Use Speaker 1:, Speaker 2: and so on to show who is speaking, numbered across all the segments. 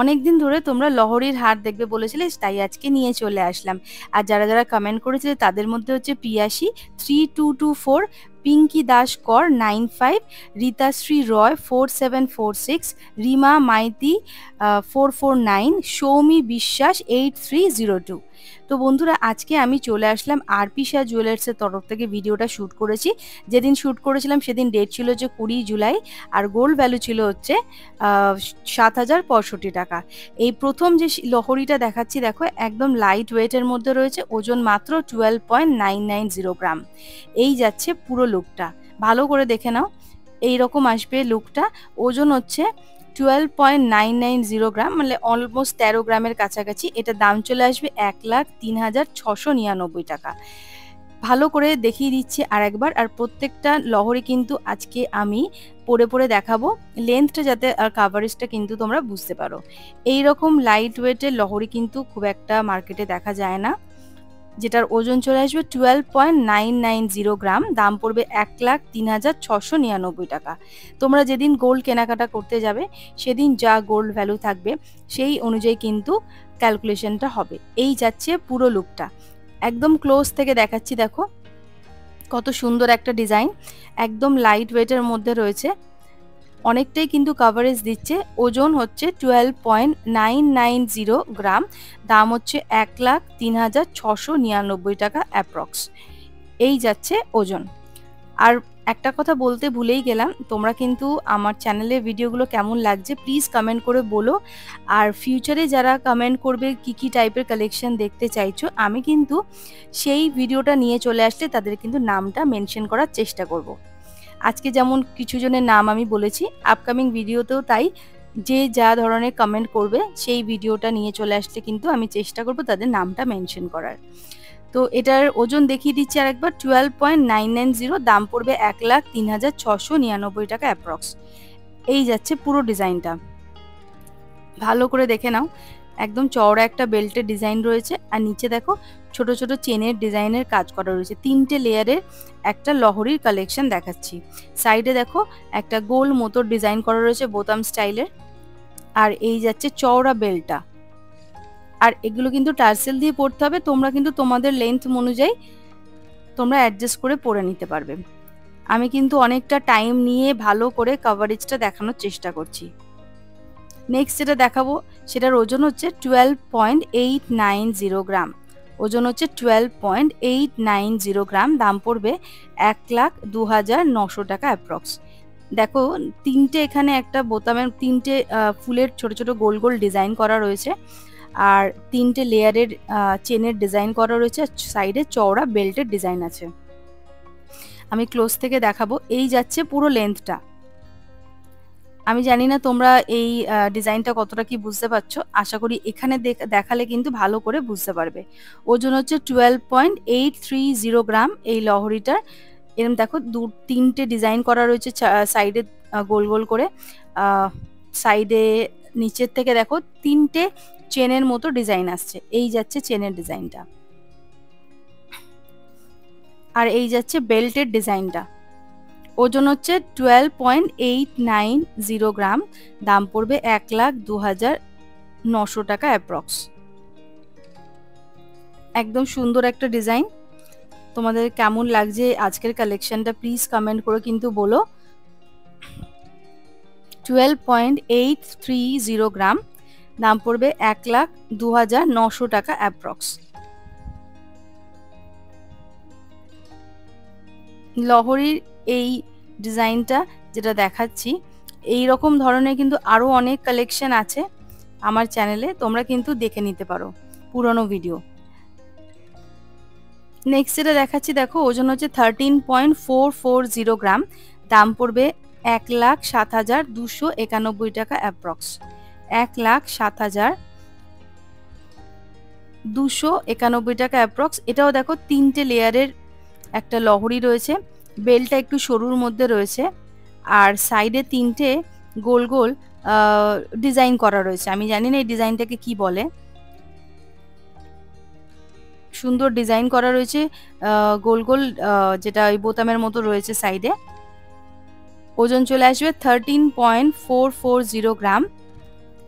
Speaker 1: অনেকদিন ধরে তোমরা লহরীর হার দেখবে বলেছিলে, তাই আজকে নিয়ে চলে আসলাম। আর যারা যারা কমেন্ট করেছিলে তাদের মধ্যে হচ্ছে পিয়াসী 3224, পিঙ্কি দাস কর 95, রীতাশ্রী রয় 4746, রিমা মাইতি 449, সৌমি বিশ্বাস 8302। তো বন্ধুরা, আজকে আমি চলে আসলাম আরপি শাহ জুয়েলার্সের তরফ থেকে ভিডিওটা শ্যুট করেছি। যেদিন শ্যুট করেছিলাম সেদিন ডেট ছিল যে 20 জুলাই, আর গোল্ড ভ্যালু ছিল হচ্ছে ৭,০৬৫ টাকা। এই প্রথম যে লহরীটা দেখাচ্ছি দেখো, একদম লাইট ওয়েটের মধ্যে রয়েছে, ওজন মাত্র 12.990 গ্রাম। এই যাচ্ছে পুরো লুকটা, ভালো করে দেখে নাও। এইরকম আসবে লুকটা। ওজন হচ্ছে 12.990 গ্রাম, মানে অলমোস্ট 13 গ্রামের কাছাকাছি। এটা দাম চলে আসবে 1,03,699 টাকা। ভালো করে দেখিয়ে দিচ্ছি আরেকবার। আর প্রত্যেকটা লহরী কিন্তু আজকে আমি পরে দেখাবো, লেন্থটা যাতে আর কাভারেজটা কিন্তু তোমরা বুঝতে পারো। এই রকম লাইট ওয়েটের লহরী কিন্তু খুব একটা মার্কেটে দেখা যায় না, যেটার ওজন চলে আসবে 12.990 গ্রাম। দাম পড়বে 1,03,699 টাকা। তোমরা যেদিন গোল্ড কেনাকাটা করতে যাবে সেদিন যা গোল্ড ভ্যালু থাকবে সেই অনুযায়ী কিন্তু ক্যালকুলেশনটা হবে। এই যাচ্ছে পুরো লুকটা, একদম ক্লোজ থেকে দেখাচ্ছি। দেখো কত সুন্দর একটা ডিজাইন, একদম লাইট ওয়েটের মধ্যে রয়েছে, অনেকটাই কিন্তু কাভারেজ দিচ্ছে। ওজন হচ্ছে 12.990 গ্রাম। দাম হচ্ছে 1,03,699 টাকা অ্যাপ্রক্স। এই যাচ্ছে ওজন। আর একটা কথা বলতে ভুলেই গেলাম, তোমরা কিন্তু আমার চ্যানেলের ভিডিওগুলো কেমন লাগছে প্লিজ কমেন্ট করে বলো। আর ফিউচারে যারা কমেন্ট করবে কি টাইপের কালেকশন দেখতে চাইছো, আমি কিন্তু সেই ভিডিওটা নিয়ে চলে আসলে তাদের কিন্তু নামটা মেনশন করার চেষ্টা করব। আজকে যেমন কিছু জনের নাম আমি বলেছি, আপকামিং ভিডিওতেও তাই। যে যা ধরনের কমেন্ট করবে সেই ভিডিওটা নিয়ে চলে আসলে কিন্তু আমি চেষ্টা করব তাদের নামটা মেনশন করার। তো এটার ওজন দেখিয়ে দিচ্ছি আরেকবার, 12.990, দাম পড়বে 1,03,699 টাকা অ্যাপ্রক্স। এই যাচ্ছে পুরো ডিজাইনটা, ভালো করে দেখে নাও। একদম চওড়া একটা বেল্টের ডিজাইন রয়েছে, আর নিচে দেখো ছোট ছোট চেনের ডিজাইনের কাজ করা রয়েছে। 3টে লেয়ারের একটা লহরীর কালেকশন দেখাচ্ছি। সাইডে দেখো একটা গোল মতো ডিজাইন করা রয়েছে বোতাম স্টাইলের। আর এই যাচ্ছে চওড়া বেল্টটা। আর এগুলো কিন্তু টার্সেল দিয়ে পরতে হবে, তোমরা কিন্তু তোমাদের লেন্থ অনুযায়ী তোমরা অ্যাডজাস্ট করে পরে নিতে পারবে। আমি কিন্তু অনেকটা টাইম নিয়ে ভালো করে কভারেজটা দেখানোর চেষ্টা করছি। নেক্সট যেটা দেখাবো সেটার ওজন হচ্ছে 12.890 গ্রাম। ওজন হচ্ছে 12.890 গ্রাম। দাম পড়বে 1,02,900 টাকা অ্যাপ্রক্স। দেখো তিনটে এখানে একটা বোতামের 3টে ফুলের ছোট ছোট গোল গোল ডিজাইন করা রয়েছে, আর 3টে লেয়ারের চেনের ডিজাইন করা রয়েছে, সাইডে চওড়া বেল্টের ডিজাইন আছে। আমি ক্লোজ থেকে দেখাবো। এই যাচ্ছে পুরো লেন্থটা। আমি জানি না তোমরা এই ডিজাইনটা কতটা কি বুঝতে পারছো, আশা করি এখানে দেখালে কিন্তু ভালো করে বুঝতে পারবে। ওজন হচ্ছে 12.830 গ্রাম এই লহরীটার। এরকম দেখো 3টে ডিজাইন করা রয়েছে সাইডে গোল গোল করে। সাইডে নিচের থেকে দেখো 3টে চেনের মতো ডিজাইন আসছে। এই যাচ্ছে চেনের ডিজাইনটা, আর এই যাচ্ছে বেল্টের ডিজাইনটা। ওজন হচ্ছে 12.890 গ্রাম। দাম পড়বে 1,02,900 টাকা অ্যাপ্রক্স। একদম সুন্দর একটা ডিজাইন। তোমাদের কেমন লাগছে আজকের কালেকশনটা প্লিজ কমেন্ট করে কিন্তু বলো। 12.830 গ্রাম। দাম পড়বে 1,02,900 টাকা অ্যাপ্রক্স। লহরীর এই ডিজাইনটা যেটা দেখাচ্ছি, এই রকম ধরনের কিন্তু আরও অনেক কালেকশন আছে আমার চ্যানেলে, তোমরা কিন্তু দেখে নিতে পারো পুরনো ভিডিও। নেক্সট যেটা দেখাচ্ছি দেখো, ওজন হচ্ছে 13.440 গ্রাম। দাম পড়বে 1,07,291 টাকা অ্যাপ্রক্স। 1,07,291 টাকা অ্যাপ্রক্স। এটাও দেখো 3টে লেয়ারের একটা লহরী রয়েছে, বেলটা একটু সরুর মধ্যে রয়েছে, আর সাইডে 3টে গোল গোল ডিজাইন করা রয়েছে। আমি জানি না এই ডিজাইনটাকে কি বলে, সুন্দর ডিজাইন করা রয়েছে গোল গোল, যেটা ওই বোতামের মতো রয়েছে সাইডে। ওজন চলে আসবে 13.440 গ্রাম।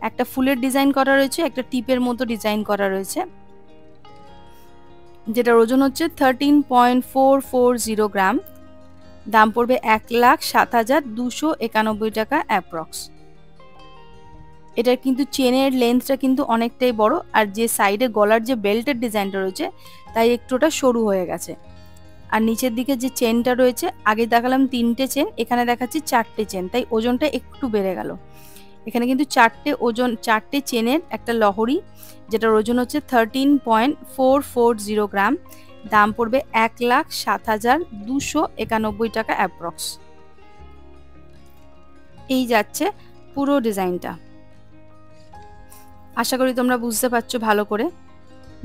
Speaker 1: একটা ফুলের ডিজাইন করা রয়েছে, একটা টিপের মতো ডিজাইন করা রয়েছে, যেটার ওজন হচ্ছে 13.440 গ্রাম। দাম পড়বে 1,07,291 টাকা অ্যাপ্রক্স। এটার কিন্তু চেনের লেন্থটা কিন্তু অনেকটাই বড়, আর যে সাইডে গলার যে বেল্টের ডিজাইনটা রয়েছে তাই একটুটা সরু হয়ে গেছে। আর নিচের দিকে যে চেনটা রয়েছে, আগে দেখালাম 3টে চেন, এখানে দেখাচ্ছি 4টে চেন, তাই ওজনটা একটু বেড়ে গেল। এখানে কিন্তু 4টে চেনের একটা লহরি, যেটার ওজন হচ্ছে 13.440 গ্রাম। দাম পড়বে 1,07,291 টাকা অ্যাপ্রক্স। এই যাচ্ছে পুরো ডিজাইনটা। আশা করি তোমরা বুঝতে পারছো ভালো করে।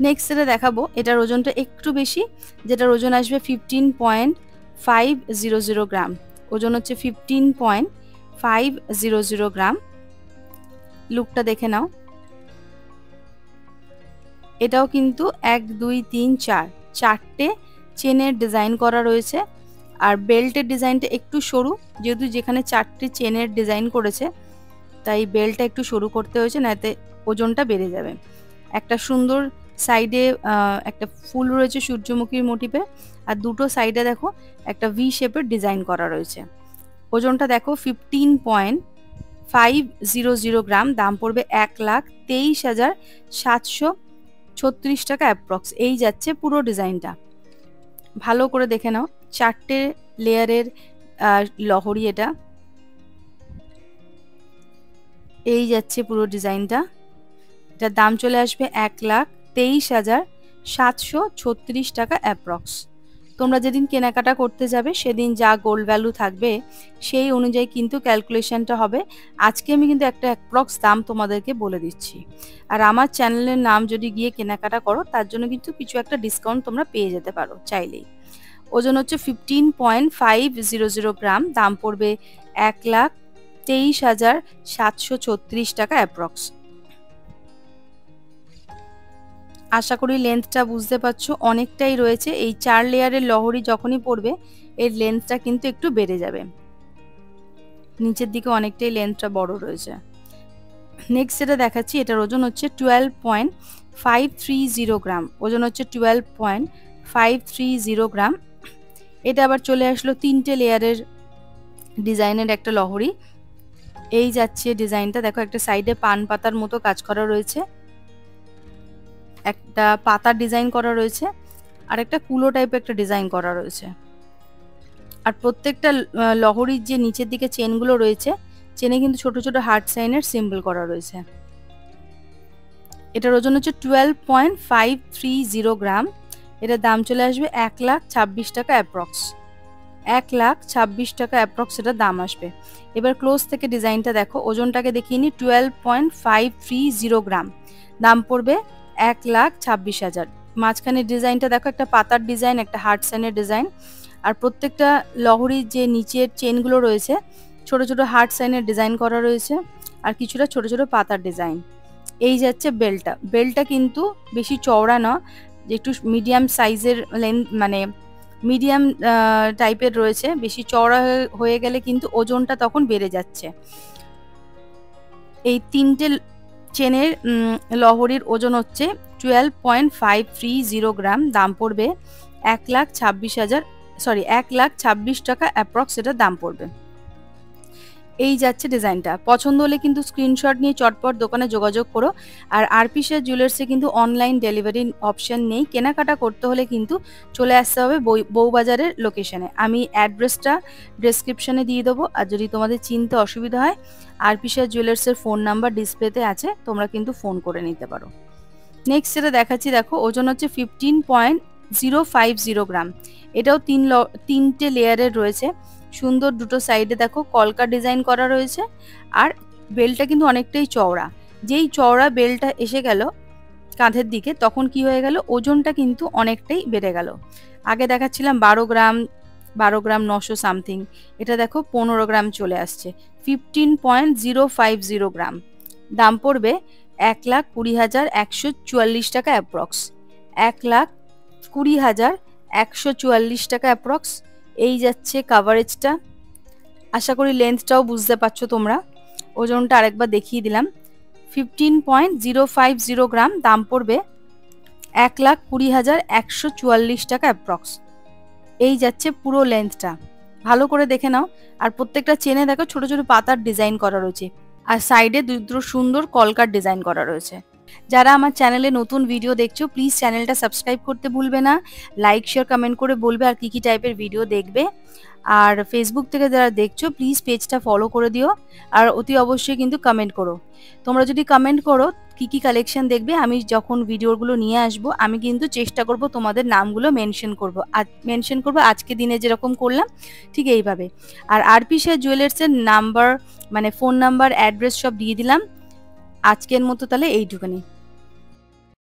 Speaker 1: নেক্সট যেটা দেখাবো, এটার ওজনটা একটু বেশি, যেটার ওজন আসবে 15.500 গ্রাম। ওজন হচ্ছে 15.500 গ্রাম। লুকটা দেখে নাও। এটাও কিন্তু 1 2 3 4 4টে চেনের ডিজাইন করা রয়েছে, আর বেল্টের ডিজাইনটা একটু সরু, যেহেতু যেখানে 4টে চেনের ডিজাইন করেছে তাই বেল্টটা একটু সরু করতে হয়েছে, নাতে ওজনটা বেড়ে যাবে। একটা সুন্দর সাইডে একটা ফুল রয়েছে সূর্যমুখীর মোটিভে, আর দুটো সাইডে দেখো একটা ভি শেপের ডিজাইন করা রয়েছে। ওজনটা দেখো 15.500 গ্রাম। দাম পড়বে 1,23,736 টাকা অ্যাপ্রক্স। এই যাচ্ছে পুরো ডিজাইনটা। ভালো করে দেখে নাও, 4টে লেয়ারের লহরি এটা। এই যাচ্ছে পুরো ডিজাইনটা। এটার দাম চলে আসবে 1,23,736 টাকা অ্যাপ্রক্স। তোমরা যেদিন কেনাকাটা করতে যাবে সেদিন যা গোল্ড ভ্যালু থাকবে সেই অনুযায়ী কিন্তু ক্যালকুলেশনটা হবে। আজকে আমি কিন্তু একটা অ্যাপ্রক্স দাম তোমাদেরকে বলে দিচ্ছি, আর আমার চ্যানেলের নাম যদি গিয়ে কেনাকাটা করো তার জন্য কিন্তু কিছু একটা ডিসকাউন্ট তোমরা পেয়ে যেতে পারো চাইলেই। ওজন হচ্ছে 15.500 গ্রাম। দাম পড়বে 1,23,736 টাকা অ্যাপ্রক্স। আশা করি লেন্থটা বুঝতে পারছো, অনেকটাই রয়েছে। এই 4 লেয়ারের লহরি যখনই পড়বে এর লেন্থটা কিন্তু একটু বেড়ে যাবে। নিচের দিকে অনেকটাই লেন্থটা বড় রয়েছে। নেক্সট যেটা দেখাচ্ছি, এটার ওজন হচ্ছে 12.530 গ্রাম। ওজন হচ্ছে 12.530 গ্রাম। এটা আবার চলে আসলো 3টে লেয়ারের ডিজাইনের একটা লহরি। এই যাচ্ছে ডিজাইনটা, দেখো একটা সাইডে পান পাতার মতো কাজ করা রয়েছে, একটা পাতার ডিজাইন করা রয়েছে, আর একটা কুলো টাইপের একটা ডিজাইন করা রয়েছে। আর প্রত্যেকটা লহরির যে নিচের দিকে চেনগুলো রয়েছে, চেনে কিন্তু ছোট ছোট হার্ট সাইনের সিম্বল করা রয়েছে। এটার ওজন হচ্ছে 12.530 গ্রাম। এটার দাম চলে আসবে 1,26,000 টাকা অ্যাপ্রক্স। 1,26,000 টাকা অ্যাপ্রক্স এটার দাম আসবে। এবার ক্লোজ থেকে ডিজাইনটা দেখো, ওজনটাকে দেখিয়ে নি। 12.530 গ্রাম। দাম পড়বে 1,26,000। মাঝখানে ডিজাইনটা দেখো, একটা পাতার ডিজাইন, একটা হার্ট সাইনের ডিজাইন, আর প্রত্যেকটা লহরির যে নিচের চেনগুলো রয়েছে ছোট ছোট হার্ট সাইনের ডিজাইন করা রয়েছে, আর কিছুটা ছোট ছোট পাতার ডিজাইন। এই যাচ্ছে বেল্টটা। বেল্টটা কিন্তু বেশি চওড়া না, একটু মিডিয়াম সাইজের লেন্থ, মানে মিডিয়াম টাইপের রয়েছে। বেশি চওড়া হয়ে গেলে কিন্তু ওজনটা তখন বেড়ে যাচ্ছে। এই 3টে চেনের লহরির ওজন হচ্ছে 12.530 গ্রাম। দাম পড়বে 1,26,000 টাকা অ্যাপ্রক্স এটার দাম পড়বে। এই যাচ্ছে ডিজাইনটা। পছন্দ হলে কিন্তু স্ক্রিনশট নিয়ে চটপট দোকানে যোগাযোগ করো। আর আরপি শেয়ার জুয়েলার্সে কিন্তু অনলাইন ডেলিভারি অপশন নেই, কেনাকাটা করতে হলে কিন্তু চলে আসতে হবে বউবাজারের লোকেশনে। আমি অ্যাড্রেসটা ডেসক্রিপশনে দিয়ে দেবো, আর যদি তোমাদের চিনতে অসুবিধা হয় আরপি শেয়ার জুয়েলার্সের ফোন নাম্বার ডিসপ্লেতে আছে, তোমরা কিন্তু ফোন করে নিতে পারো। নেক্সট যেটা দেখাচ্ছি দেখো, ওজন হচ্ছে 15.050 গ্রাম। এটাও 3টে লেয়ারের রয়েছে। সুন্দর দুটো সাইডে দেখো কলকা ডিজাইন করা রয়েছে, আর বেলটা কিন্তু অনেকটাই চওড়া। যেই চওড়া বেলটা এসে গেল কাঁধের দিকে, তখন কি হয়ে গেল, ওজনটা কিন্তু অনেকটাই বেড়ে গেল। আগে দেখাচ্ছিলাম 12 গ্রাম 900 সামথিং, এটা দেখো 15 গ্রাম চলে আসছে। 15.050 গ্রাম। দাম পড়বে 1,20,144 টাকা অ্যাপ্রক্স। 1,20,144 টাকা অ্যাপ্রক্স। এই যাচ্ছে কাভারেজটা। আশা করি লেন্থটাও বুঝতে পারছো তোমরা। ওজনটা আরেকবার দেখিয়ে দিলাম, 15.050 গ্রাম, দাম পড়বে 1,20,144 টাকা অ্যাপ্রক্স। এই যাচ্ছে পুরো লেন্থটা, ভালো করে দেখে নাও। আর প্রত্যেকটা চেনে দেখো ছোট ছোট পাতার ডিজাইন করা রয়েছে, আর সাইডে দুটো সুন্দর কলকার ডিজাইন করা রয়েছে। যারা আমার চ্যানেলে নতুন ভিডিও দেখছো প্লিজ চ্যানেলটা সাবস্ক্রাইব করতে ভুলবে না, লাইক শেয়ার কমেন্ট করে বলবে আর কি কি টাইপের ভিডিও দেখবে। আর ফেসবুক থেকে যারা দেখছো প্লিজ পেজটা ফলো করে দিও, আর অতি অবশ্যই কিন্তু কমেন্ট করো। তোমরা যদি কমেন্ট করো কি কি কালেকশন দেখবে, আমি যখন ভিডিওগুলো নিয়ে আসবো আমি কিন্তু চেষ্টা করব তোমাদের নামগুলো মেনশন করব আজকে দিনে যেরকম করলাম ঠিক এইভাবে। আর আরপি শেয়ার জুয়েলার্সের নাম্বার মানে ফোন নাম্বার অ্যাড্রেস সব দিয়ে দিলাম। আজকের মতো তাহলে এইটুকুনি।